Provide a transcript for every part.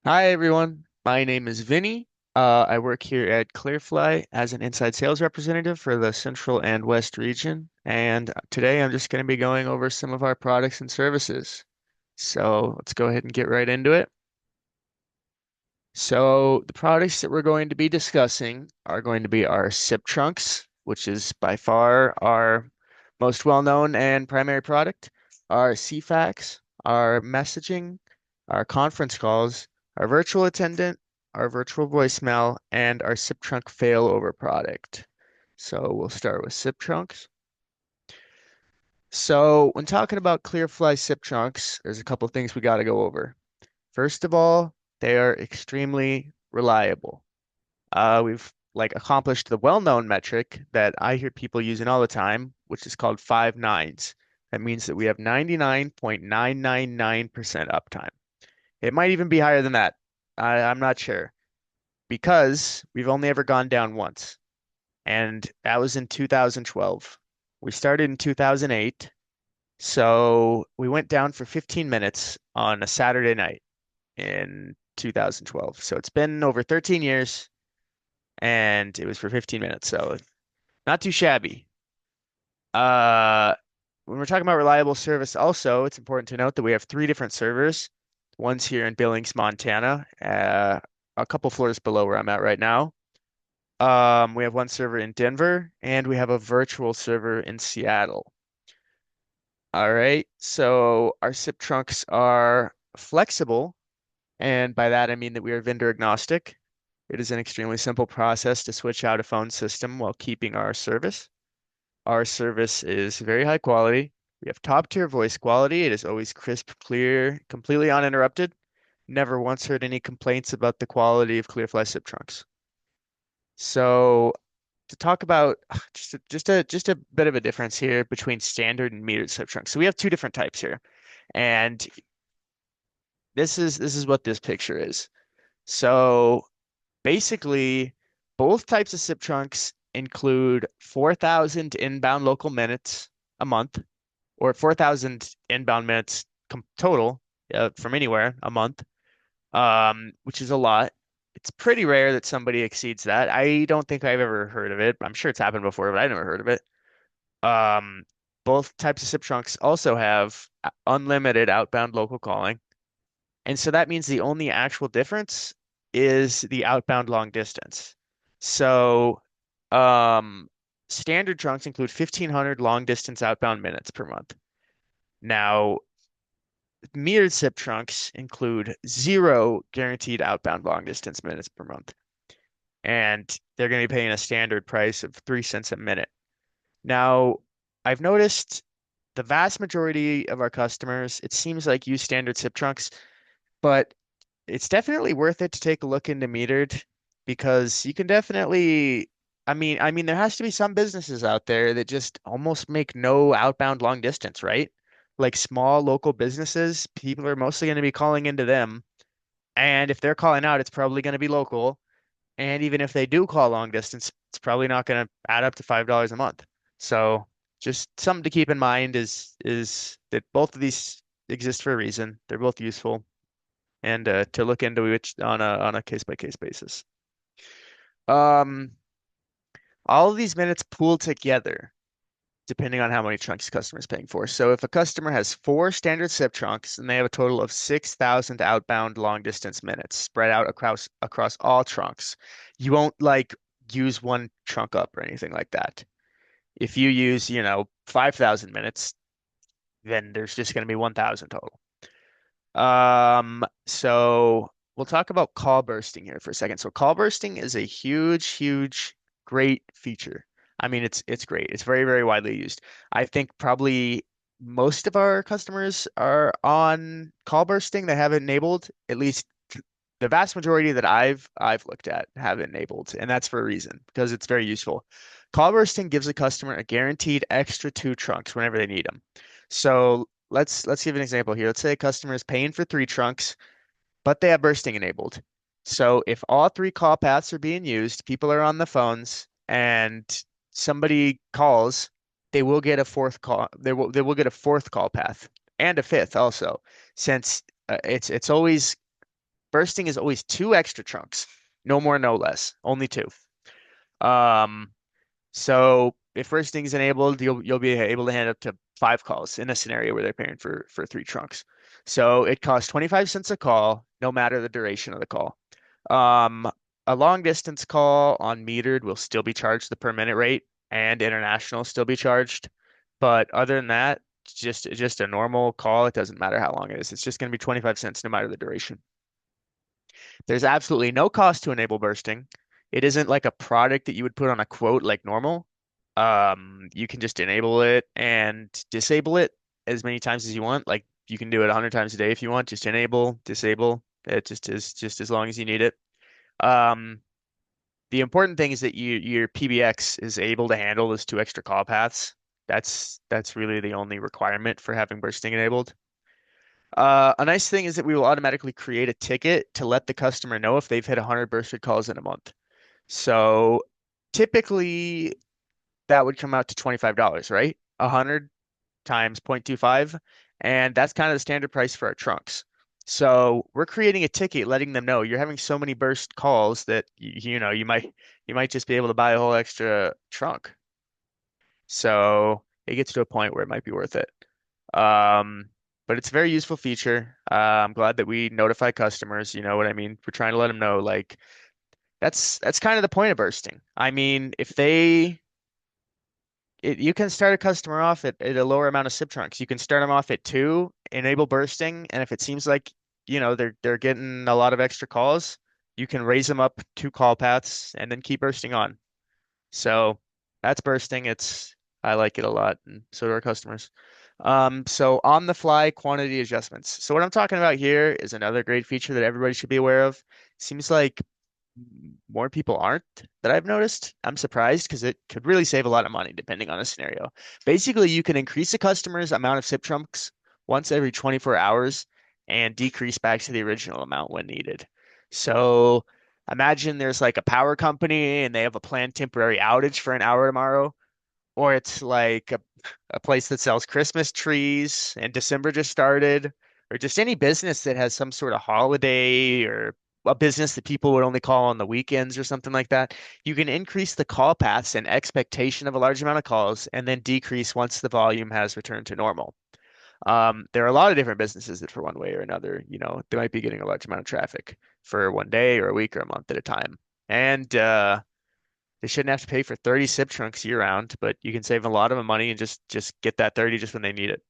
Hi everyone, my name is Vinny. I work here at Clearfly as an inside sales representative for the Central and West region, and today I'm just going to be going over some of our products and services. So let's go ahead and get right into it. So the products that we're going to be discussing are going to be our SIP trunks, which is by far our most well-known and primary product, our cFax, our messaging, our conference calls, our virtual attendant, our virtual voicemail, and our SIP trunk failover product. So we'll start with SIP trunks. So when talking about Clearfly SIP trunks, there's a couple of things we got to go over. First of all, they are extremely reliable. We've like accomplished the well-known metric that I hear people using all the time, which is called five nines. That means that we have 99.999% uptime. It might even be higher than that. I'm not sure because we've only ever gone down once, and that was in 2012. We started in 2008, so we went down for 15 minutes on a Saturday night in 2012. So it's been over 13 years and it was for 15 minutes, so not too shabby. Uh, when we're talking about reliable service, also, it's important to note that we have three different servers. One's here in Billings, Montana, a couple floors below where I'm at right now. We have one server in Denver, and we have a virtual server in Seattle. All right, so our SIP trunks are flexible, and by that I mean that we are vendor agnostic. It is an extremely simple process to switch out a phone system while keeping our service. Our service is very high quality. We have top tier voice quality. It is always crisp, clear, completely uninterrupted. Never once heard any complaints about the quality of Clearfly SIP trunks. So to talk about just a bit of a difference here between standard and metered SIP trunks. So we have two different types here, and this is what this picture is. So basically, both types of SIP trunks include 4,000 inbound local minutes a month, or 4,000 inbound minutes total from anywhere a month, which is a lot. It's pretty rare that somebody exceeds that. I don't think I've ever heard of it. I'm sure it's happened before, but I never heard of it. Um, both types of SIP trunks also have unlimited outbound local calling. And so that means the only actual difference is the outbound long distance. So, um, standard trunks include 1,500 long distance outbound minutes per month. Now, metered SIP trunks include zero guaranteed outbound long distance minutes per month. And they're going to be paying a standard price of 3 cents a minute. Now, I've noticed the vast majority of our customers, it seems like use standard SIP trunks, but it's definitely worth it to take a look into metered because you can definitely, I mean, there has to be some businesses out there that just almost make no outbound long distance, right? Like small local businesses, people are mostly going to be calling into them. And if they're calling out, it's probably going to be local. And even if they do call long distance, it's probably not going to add up to $5 a month. So just something to keep in mind is that both of these exist for a reason. They're both useful and to look into which on a case by case basis. Um, all of these minutes pool together depending on how many trunks the customer is paying for. So if a customer has four standard SIP trunks and they have a total of 6,000 outbound long distance minutes spread out across all trunks, you won't like use one trunk up or anything like that. If you use, 5,000 minutes, then there's just going to be 1,000 total. So we'll talk about call bursting here for a second. So call bursting is a huge, huge, great feature. I mean, it's great. It's very, very widely used. I think probably most of our customers are on call bursting. They have it enabled. At least the vast majority that I've looked at have it enabled, and that's for a reason because it's very useful. Call bursting gives a customer a guaranteed extra two trunks whenever they need them. So let's give an example here. Let's say a customer is paying for three trunks, but they have bursting enabled. So if all three call paths are being used, people are on the phones, and somebody calls, they will get a fourth call. They will get a fourth call path and a fifth also, since it's always bursting is always two extra trunks, no more, no less, only two. Um, so if bursting is enabled, you'll be able to hand up to five calls in a scenario where they're paying for three trunks. So it costs 25 cents a call, no matter the duration of the call. Um, a long distance call on metered will still be charged the per minute rate, and international still be charged. But other than that, just a normal call. It doesn't matter how long it is. It's just going to be 25 cents no matter the duration. There's absolutely no cost to enable bursting. It isn't like a product that you would put on a quote like normal. You can just enable it and disable it as many times as you want. Like you can do it 100 times a day if you want. Just enable, disable. It just is just as long as you need it. Um, the important thing is that your PBX is able to handle those two extra call paths. That's really the only requirement for having bursting enabled. A nice thing is that we will automatically create a ticket to let the customer know if they've hit 100 bursted calls in a month. So typically that would come out to $25, right? 100 times 0.25, and that's kind of the standard price for our trunks. So we're creating a ticket letting them know you're having so many burst calls that you might just be able to buy a whole extra trunk. So it gets to a point where it might be worth it. Um, but it's a very useful feature. I'm glad that we notify customers. You know what I mean? We're trying to let them know, like that's kind of the point of bursting. I mean, you can start a customer off at a lower amount of SIP trunks. You can start them off at two, enable bursting, and if it seems like they're getting a lot of extra calls, you can raise them up two call paths and then keep bursting on. So that's bursting. I like it a lot, and so do our customers. So on the fly quantity adjustments. So what I'm talking about here is another great feature that everybody should be aware of. Seems like more people aren't that I've noticed. I'm surprised because it could really save a lot of money depending on the scenario. Basically, you can increase a customer's amount of SIP trunks once every 24 hours and decrease back to the original amount when needed. So imagine there's like a power company and they have a planned temporary outage for an hour tomorrow, or it's like a place that sells Christmas trees and December just started, or just any business that has some sort of holiday or a business that people would only call on the weekends or something like that. You can increase the call paths and expectation of a large amount of calls and then decrease once the volume has returned to normal. There are a lot of different businesses that, for one way or another, they might be getting a large amount of traffic for one day or a week or a month at a time. And they shouldn't have to pay for 30 SIP trunks year round, but you can save a lot of money and just get that 30 just when they need it.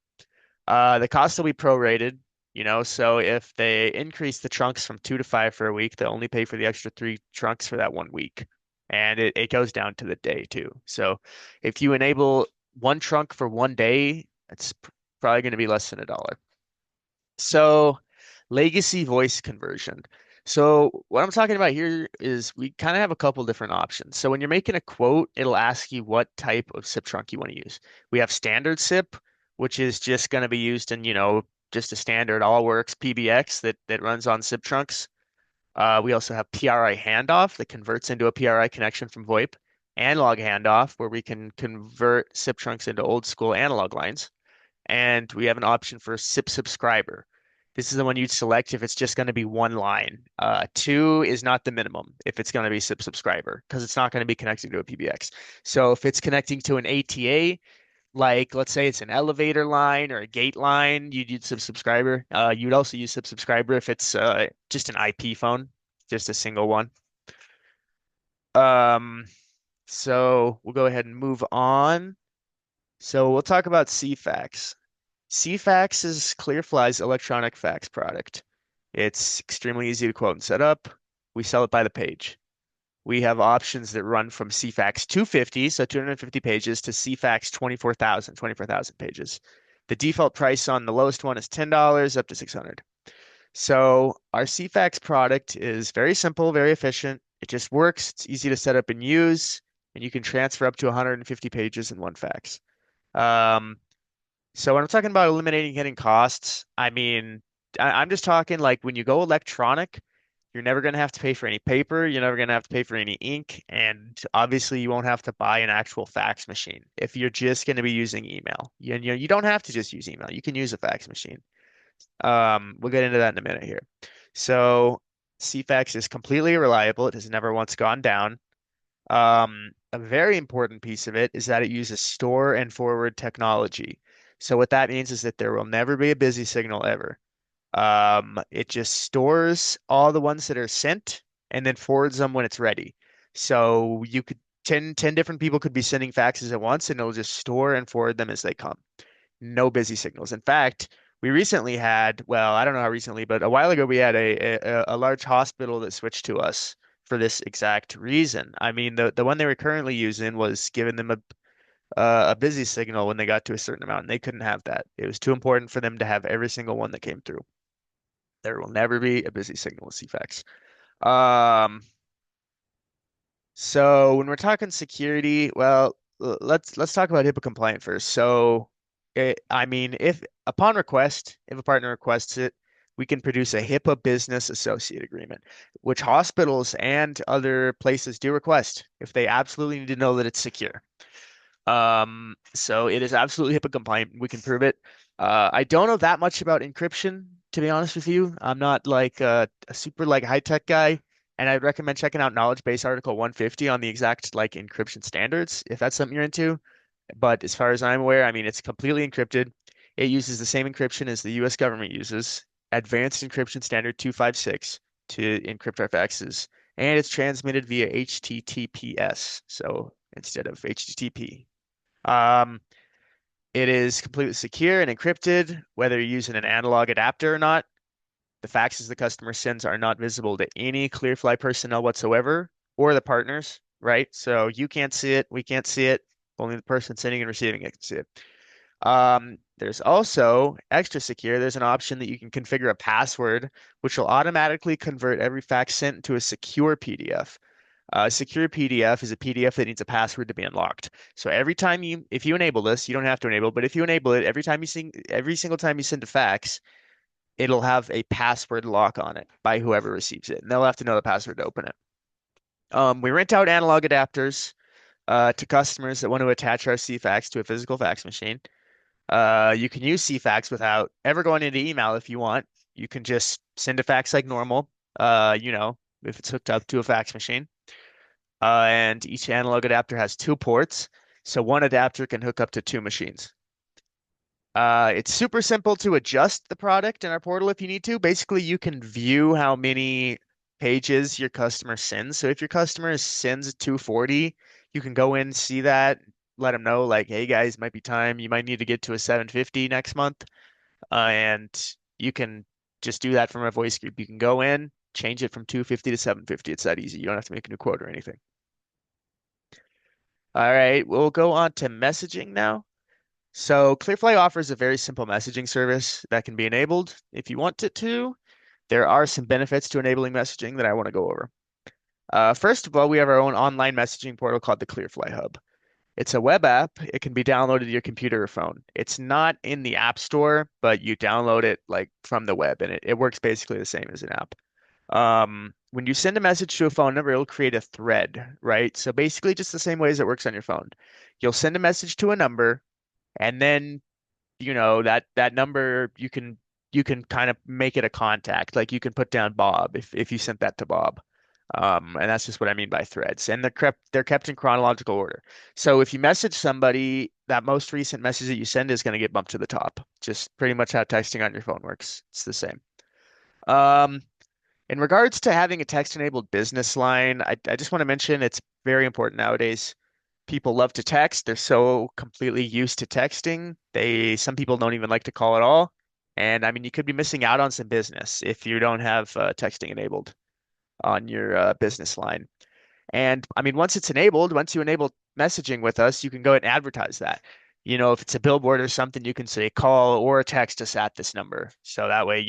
The cost will be prorated, so if they increase the trunks from two to five for a week, they'll only pay for the extra three trunks for that one week. And it goes down to the day too. So if you enable one trunk for one day, it's probably going to be less than $1. So, legacy voice conversion. So, what I'm talking about here is we kind of have a couple different options. So, when you're making a quote, it'll ask you what type of SIP trunk you want to use. We have standard SIP, which is just going to be used in, just a standard all works PBX that runs on SIP trunks. We also have PRI handoff that converts into a PRI connection from VoIP, analog handoff, where we can convert SIP trunks into old school analog lines, and we have an option for SIP subscriber. This is the one you'd select if it's just going to be one line. Two is not the minimum if it's going to be SIP subscriber because it's not going to be connecting to a PBX. So if it's connecting to an ATA, like let's say it's an elevator line or a gate line, you'd use SIP subscriber. You'd also use SIP subscriber if it's just an IP phone, just a single one. Um, so we'll go ahead and move on. So we'll talk about cFax. cFax is Clearfly's electronic fax product. It's extremely easy to quote and set up. We sell it by the page. We have options that run from cFax 250, so 250 pages, to cFax 24,000 pages. The default price on the lowest one is $10 up to 600. So our cFax product is very simple, very efficient. It just works. It's easy to set up and use, and you can transfer up to 150 pages in one fax. Um, so when I'm talking about eliminating hidden costs, I mean, I'm just talking like when you go electronic, you're never going to have to pay for any paper. You're never going to have to pay for any ink. And obviously, you won't have to buy an actual fax machine if you're just going to be using email. You don't have to just use email. You can use a fax machine. We'll get into that in a minute here. So cFax is completely reliable. It has never once gone down. A very important piece of it is that it uses store and forward technology. So what that means is that there will never be a busy signal ever. It just stores all the ones that are sent and then forwards them when it's ready. So you could 10 different people could be sending faxes at once and it'll just store and forward them as they come. No busy signals. In fact, we recently had, well, I don't know how recently, but a while ago we had a large hospital that switched to us for this exact reason. I mean, the one they were currently using was giving them a busy signal when they got to a certain amount, and they couldn't have that. It was too important for them to have every single one that came through. There will never be a busy signal with cFax. Um, so when we're talking security, well, let's talk about HIPAA compliant first. So, I mean, if upon request, if a partner requests it, we can produce a HIPAA business associate agreement, which hospitals and other places do request if they absolutely need to know that it's secure. So it is absolutely HIPAA compliant. We can prove it. I don't know that much about encryption, to be honest with you. I'm not like a super like high tech guy, and I'd recommend checking out Knowledge Base Article 150 on the exact like encryption standards if that's something you're into. But as far as I'm aware, I mean it's completely encrypted. It uses the same encryption as the U.S. government uses, Advanced Encryption Standard 256 to encrypt our faxes, and it's transmitted via HTTPS, so instead of HTTP. Um, it is completely secure and encrypted, whether you're using an analog adapter or not. The faxes the customer sends are not visible to any Clearfly personnel whatsoever or the partners, right? So you can't see it, we can't see it. Only the person sending and receiving it can see it. There's also extra secure. There's an option that you can configure a password, which will automatically convert every fax sent into a secure PDF. Secure PDF is a PDF that needs a password to be unlocked. So every time if you enable this, you don't have to enable, but if you enable it, every single time you send a fax, it'll have a password lock on it by whoever receives it, and they'll have to know the password to open it. We rent out analog adapters to customers that want to attach our cFax to a physical fax machine. You can use cFax without ever going into email if you want. You can just send a fax like normal, if it's hooked up to a fax machine. And each analog adapter has two ports, so one adapter can hook up to two machines. It's super simple to adjust the product in our portal if you need to. Basically, you can view how many pages your customer sends. So if your customer sends 240, you can go in, see that, let them know like, hey guys, might be time. You might need to get to a 750 next month. And you can just do that from a voice group. You can go in, change it from 250 to 750. It's that easy. You don't have to make a new quote or anything. All right, we'll go on to messaging now. So Clearfly offers a very simple messaging service that can be enabled if you want it to. There are some benefits to enabling messaging that I want to go over. First of all, we have our own online messaging portal called the Clearfly Hub. It's a web app. It can be downloaded to your computer or phone. It's not in the App Store, but you download it like from the web, and it works basically the same as an app. When you send a message to a phone number, it'll create a thread, right? So basically just the same way as it works on your phone. You'll send a message to a number, and then, that number you can kind of make it a contact. Like you can put down Bob if you sent that to Bob. And that's just what I mean by threads. And they're kept in chronological order. So if you message somebody, that most recent message that you send is going to get bumped to the top. Just pretty much how texting on your phone works. It's the same. Um, in regards to having a text-enabled business line, I just want to mention it's very important nowadays. People love to text. They're so completely used to texting. Some people don't even like to call at all. And I mean, you could be missing out on some business if you don't have texting enabled on your business line. And I mean, once you enable messaging with us, you can go ahead and advertise that. If it's a billboard or something, you can say call or text us at this number. So that way,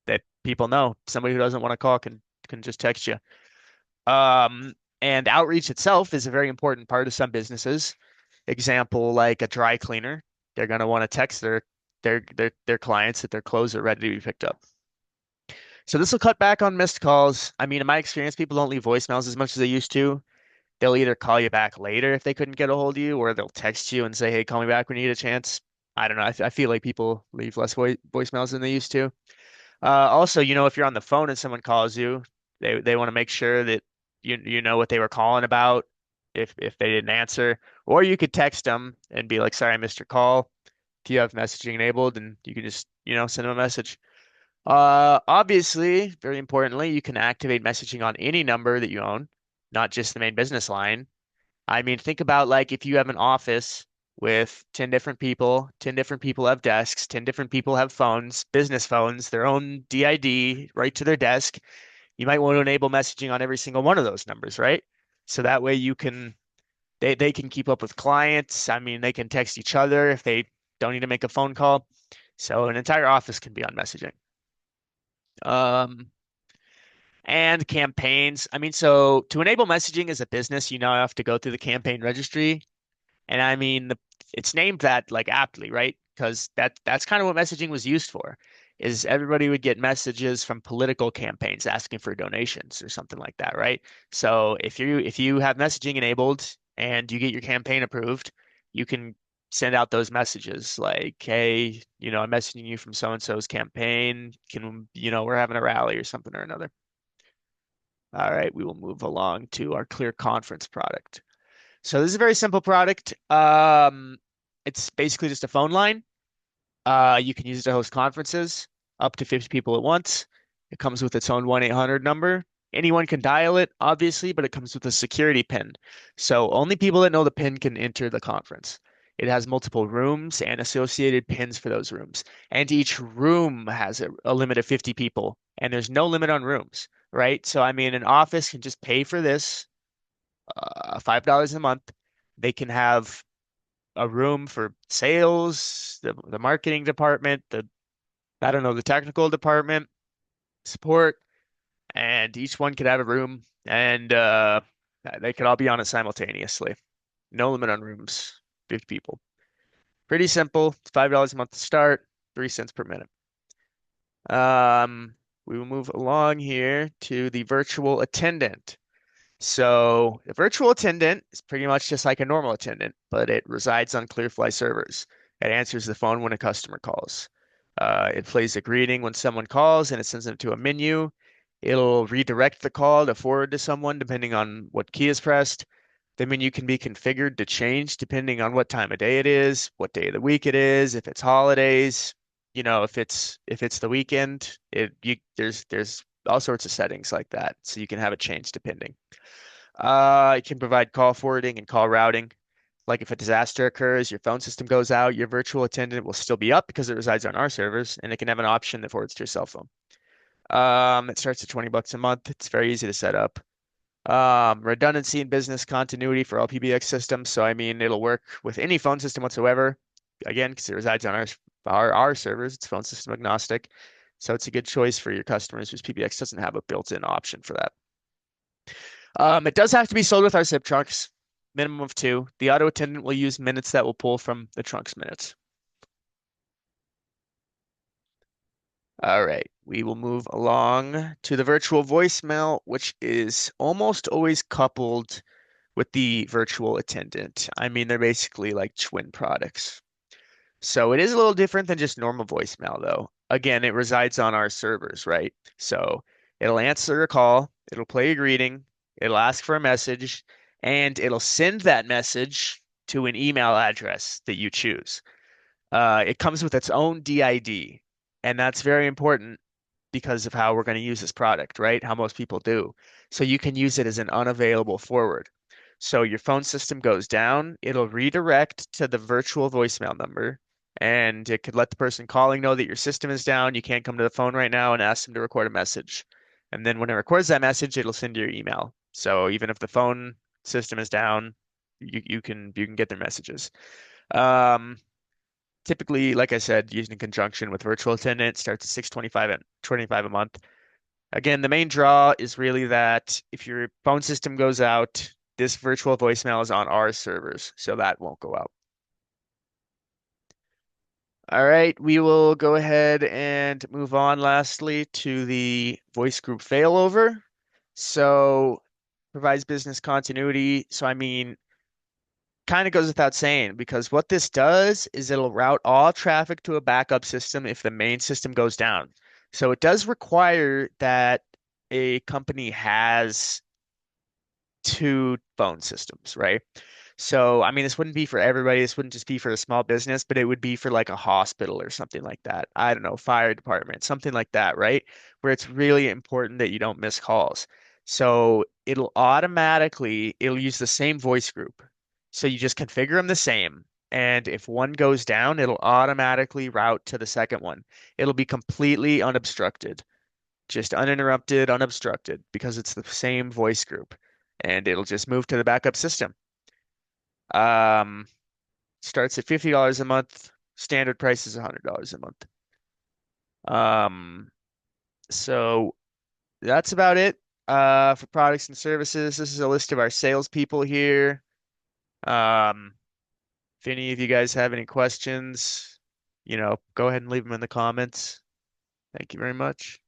that people know somebody who doesn't want to call can just text you. Um, and outreach itself is a very important part of some businesses. Example, like a dry cleaner, they're going to want to text their clients that their clothes are ready to be picked up. So this will cut back on missed calls. I mean, in my experience, people don't leave voicemails as much as they used to. They'll either call you back later if they couldn't get a hold of you, or they'll text you and say, "Hey, call me back when you get a chance." I don't know. I feel like people leave less voicemails than they used to. Also, if you're on the phone and someone calls you, They want to make sure that you know what they were calling about if they didn't answer. Or you could text them and be like, sorry, I missed your call. If you have messaging enabled, and you can just, send them a message. Obviously, very importantly, you can activate messaging on any number that you own, not just the main business line. I mean, think about like if you have an office with 10 different people, 10 different people have desks, 10 different people have phones, business phones, their own DID right to their desk. You might want to enable messaging on every single one of those numbers, right? So that way they can keep up with clients. I mean, they can text each other if they don't need to make a phone call. So an entire office can be on messaging. Um, and campaigns. I mean, so to enable messaging as a business, you now have to go through the campaign registry. And I mean, it's named that like aptly, right? Because that's kind of what messaging was used for, is everybody would get messages from political campaigns asking for donations or something like that, right? So if you have messaging enabled and you get your campaign approved, you can send out those messages like, hey, I'm messaging you from so and so's campaign. We're having a rally or something or another. All right, we will move along to our Clear Conference product. So this is a very simple product. It's basically just a phone line. You can use it to host conferences, up to 50 people at once. It comes with its own 1-800 number. Anyone can dial it, obviously, but it comes with a security pin. So only people that know the pin can enter the conference. It has multiple rooms and associated pins for those rooms. And each room has a limit of 50 people, and there's no limit on rooms, right? So, I mean, an office can just pay for this, $5 a month. They can have a room for sales, the marketing department, I don't know, the technical department, support, and each one could have a room, and they could all be on it simultaneously. No limit on rooms, 50 people. Pretty simple. It's $5 a month to start, 3 cents per minute. We will move along here to the virtual attendant. So the virtual attendant is pretty much just like a normal attendant, but it resides on Clearfly servers. It answers the phone when a customer calls. It plays a greeting when someone calls and it sends them to a menu. It'll redirect the call to forward to someone depending on what key is pressed. The menu can be configured to change depending on what time of day it is, what day of the week it is, if it's holidays, if it's the weekend. There's all sorts of settings like that, so you can have it change depending. It can provide call forwarding and call routing. Like if a disaster occurs, your phone system goes out, your virtual attendant will still be up because it resides on our servers, and it can have an option that forwards to your cell phone. It starts at $20 a month. It's very easy to set up. Redundancy and business continuity for all PBX systems. So I mean, it'll work with any phone system whatsoever. Again, because it resides on our servers, it's phone system agnostic. So it's a good choice for your customers whose PBX doesn't have a built-in option for that. It does have to be sold with our SIP trunks, minimum of two. The auto attendant will use minutes that will pull from the trunks minutes. All right, we will move along to the virtual voicemail, which is almost always coupled with the virtual attendant. I mean, they're basically like twin products. So it is a little different than just normal voicemail, though. Again, it resides on our servers, right? So it'll answer a call, it'll play a greeting, it'll ask for a message, and it'll send that message to an email address that you choose. It comes with its own DID, and that's very important because of how we're going to use this product, right? How most people do. So you can use it as an unavailable forward. So your phone system goes down, it'll redirect to the virtual voicemail number, and it could let the person calling know that your system is down, you can't come to the phone right now, and ask them to record a message. And then when it records that message, it'll send you your email. So even if the phone system is down, you can get their messages. Um, Typically, like I said, used in conjunction with virtual attendant, starts at 625 and 25 a month. Again, the main draw is really that if your phone system goes out, this virtual voicemail is on our servers, so that won't go out. All right, we will go ahead and move on lastly to the voice group failover. So provides business continuity. So I mean, kind of goes without saying because what this does is it'll route all traffic to a backup system if the main system goes down. So it does require that a company has two phone systems, right? So, I mean, this wouldn't be for everybody. This wouldn't just be for a small business, but it would be for like a hospital or something like that. I don't know, fire department, something like that, right? Where it's really important that you don't miss calls. So it'll use the same voice group. So you just configure them the same. And if one goes down, it'll automatically route to the second one. It'll be completely unobstructed, just uninterrupted, unobstructed, because it's the same voice group. And it'll just move to the backup system. Um, Starts at $50 a month. Standard price is $100 a month. Um, so that's about it. For products and services, this is a list of our salespeople here. Um, if any of you guys have any questions, go ahead and leave them in the comments. Thank you very much.